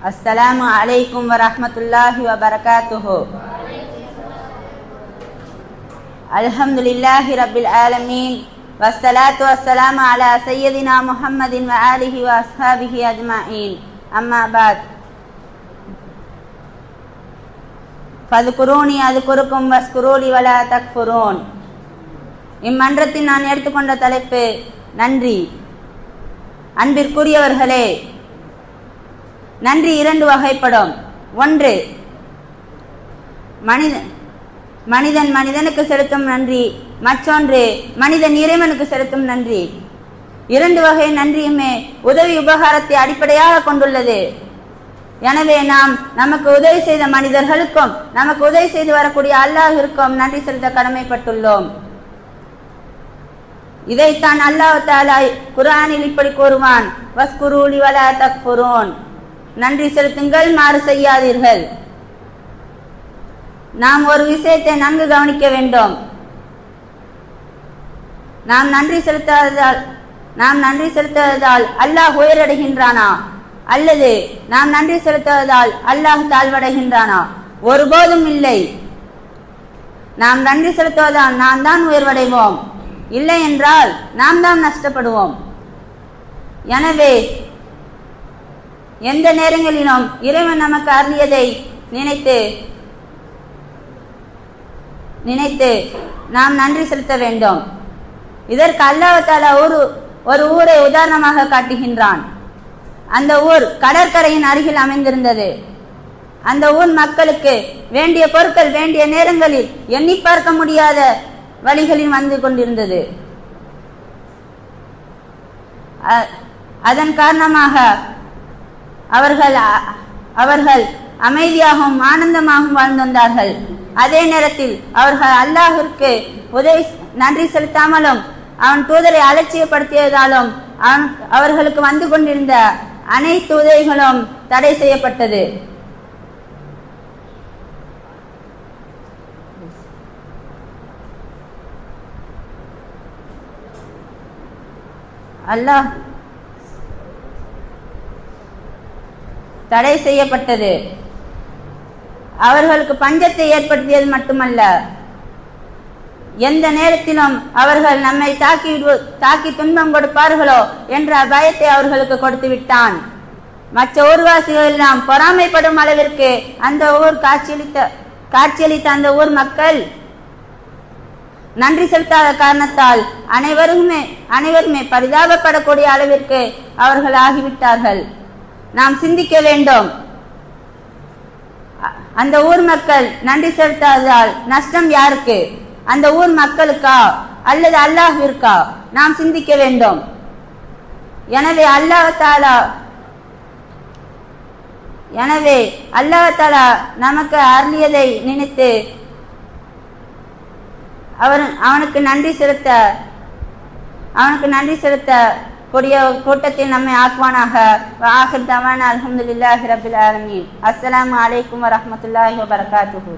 अस्सलामु अलैकुम व रहमतुल्लाहि व बरकातुहु। अल्हम्दुलिल्लाहि रब्बिल आलमीन वस्सलातु वस्सलामु अला सय्यदिना मुहम्मदिन व आलिहि व अस्हाबिहि अजमाइन। अम्मा बाद ஃபதுகுரூனி அதுகுருக்கும் வஸ்குரூலி வலா தக்ஃபுரூன். இம்மன்றத்தில் நான் எடுத்துக்கொண்ட தலைப்பு நன்றி. அன்பிற்குரியவர்களே, நன்றி இரண்டு வகைப்படும். ஒன்று, மனிதன் மனிதனுக்கு செலுத்தும் நன்றி, மற்றொன்று மனிதன் இறைவனுக்கு செலுத்தும் நன்றி. இரண்டு வகை நன்றியுமே உதவி உபகாரத்தை அடிப்படையாக கொண்டுள்ளது. எனவே நாம் நமக்கு உதவி செய்த மனிதர்களுக்கும் நமக்கு உதவி செய்து வரக்கூடிய அல்லாஹ்விற்கும் நன்றி செலுத்த கடமைப்பட்டுள்ளோம். இதைத்தான் அல்லாஹ் தஆலா குர்ஆனில் இப்படி கூறுவான், வஸ்குரூலி வலா தக்ஃபுரூன். நன்றி செலுத்துங்கள், மாறு செய்யாதீர்கள். நாம் ஒரு விஷயத்தை நன்கு கவனிக்க வேண்டும். நாம் நன்றி செலுத்துவதால் அல்லாஹ் உயரடைகின்றானா அல்லது நாம் நன்றி செலுத்துவதால் அல்லாஹ் தாழ்வடைகின்றானா? ஒருபோதும் இல்லை. நாம் நன்றி செலுத்துவதால் நாம் தான் உயர்வடைவோம், இல்லை என்றால் நாம் தான் நஷ்டப்படுவோம். எனவே எந்த நேரங்களிலும் இறைவன் நமக்கு அருளியதை நினைத்து நாம் நன்றி செலுத்த வேண்டும். இதற்கு அல்லாஹ் தஆலா ஒரு ஊரை உதாரணமாக காட்டுகின்றான். அந்த ஊர் கடற்கரையின் அருகில் அமைந்திருந்தது. அந்த ஊர் மக்களுக்கு வேண்டிய பொருட்கள் வேண்டிய நேரங்களில் எண்ணி பார்க்க முடியாத வழிகளில் வந்து கொண்டிருந்தது. அதன் காரணமாக அவர்கள் அமைதியாகவும் ஆனந்தமாகவும் வாழ்ந்து வந்தார்கள். அதே நேரத்தில் அவர்கள் அல்லாஹ்விற்கு நன்றி செலுத்தாமலும் அவன் தூதரை அலட்சியப்படுத்தியதாலும் அவர்களுக்கு வந்து கொண்டிருந்த அனைத்து உதவிகளும் தடை செய்யப்பட்டது. அவர்களுக்கு பஞ்சத்தை ஏற்படுத்தியது மட்டுமல்ல, எந்த நேரத்திலும் அவர்கள் நம்மை தாக்கி துன்பம் கொடுப்பார்களோ என்ற பயத்தை அவர்களுக்கு கொடுத்து விட்டான். மற்ற ஊர்வாசிகள் எல்லாம் பொறாமைப்படும் அளவிற்கு அந்த ஊர் காட்சியளித்த அந்த ஊர் மக்கள் நன்றி செலுத்தாத காரணத்தால் அனைவருமே பரிதாபப்படக்கூடிய அளவிற்கு அவர்கள் ஆகிவிட்டார்கள். நாம் சிந்திக்க வேண்டும். அந்த ஊர் மக்கள் நன்றி செலுத்தாததால் நஷ்டம் யாருக்கு? அந்த ஊர் மக்களுக்கா அல்லது அல்லாஹ்விற்கா? நாம் சிந்திக்க வேண்டும். எனவே அல்லாஹ் தஆலா நமக்கு அருளியதை நினைத்து அவனுக்கு நன்றி செலுத்த கூடிய கூட்டத்தில் நம்மை ஆக்குவானாக. ஆகிர் தவானா அல்ஹம்துலில்லாஹி ரப்பில் ஆலமீன். அஸ்ஸலாமு அலைக்கும் வ ரஹ்மத்துல்லாஹி வ பரகாத்துஹு.